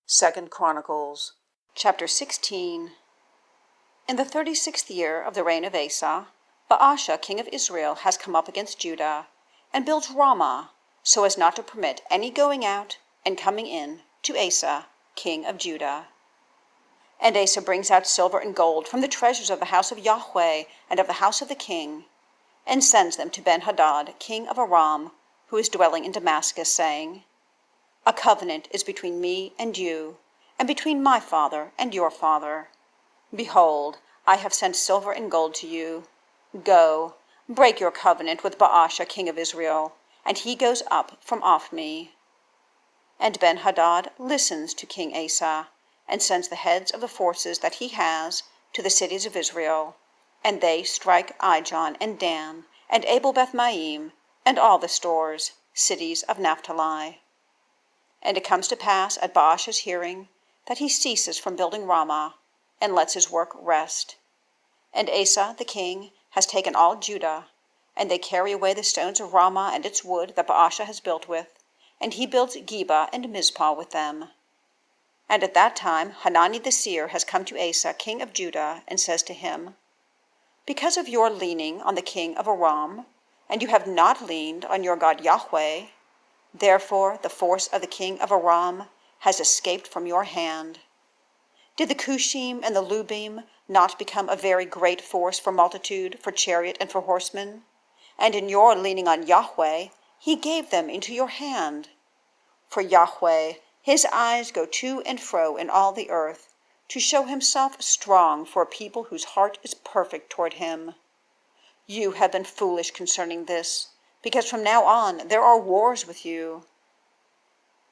2 Chronicles, chapter 16. In the 36th year of the reign of Asa, Baasha king of Israel has come up against Judah, and builds Ramah, so as not to permit any going out and coming in to Asa king of Judah. And Asa brings out silver and gold from the treasures of the house of Yahweh and of the house of the king, and sends them to Ben-Hadad king of Aram, who is dwelling in Damascus, saying, A covenant is between me and you, and between my father and your father. Behold, I have sent silver and gold to you. Go, break your covenant with Baasha king of Israel, and he goes up from off me. And Ben-Hadad listens to King Asa, and sends the heads of the forces that he has to the cities of Israel, and they strike Ijon and Dan, and Abel-Maim, and all the stores, cities of Naphtali. And it comes to pass at Baasha's hearing that he ceases from building Ramah, and lets his work rest. And Asa the king has taken all Judah, and they carry away the stones of Ramah and its wood that Baasha has built with, and he builds Geba and Mizpah with them. And at that time Hanani the seer has come to Asa king of Judah, and says to him, Because of your leaning on the king of Aram, and you have not leaned on your God Yahweh, therefore the force of the king of Aram has escaped from your hand. Did the Cushim and the Lubim not become a very great force for multitude, for chariot, and for horsemen? And in your leaning on Yahweh, he gave them into your hand. For Yahweh, his eyes go to and fro in all the earth, to show himself strong for a people whose heart is perfect toward him. You have been foolish concerning this, because from now on there are wars with you.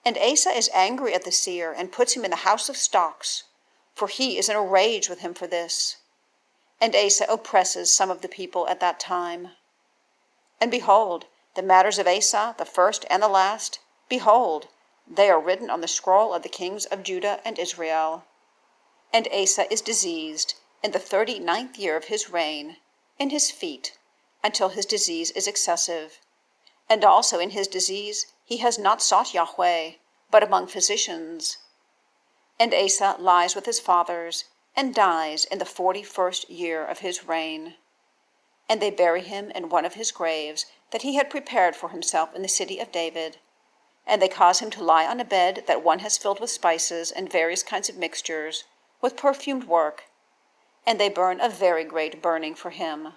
And Asa is angry at the seer, and puts him in the house of stocks, for he is in a rage with him for this. And Asa oppresses some of the people at that time. And behold, the matters of Asa, the first and the last, behold, they are written on the scroll of the kings of Judah and Israel. And Asa is diseased in the 39th year of his reign, in his feet, until his disease is excessive. And also in his disease he has not sought Yahweh, but among physicians. And Asa lies with his fathers, and dies in the 41st year of his reign. And they bury him in one of his graves that he had prepared for himself in the city of David. And they cause him to lie on a bed that one has filled with spices and various kinds of mixtures, with perfumed work. And they burn a very great burning for him.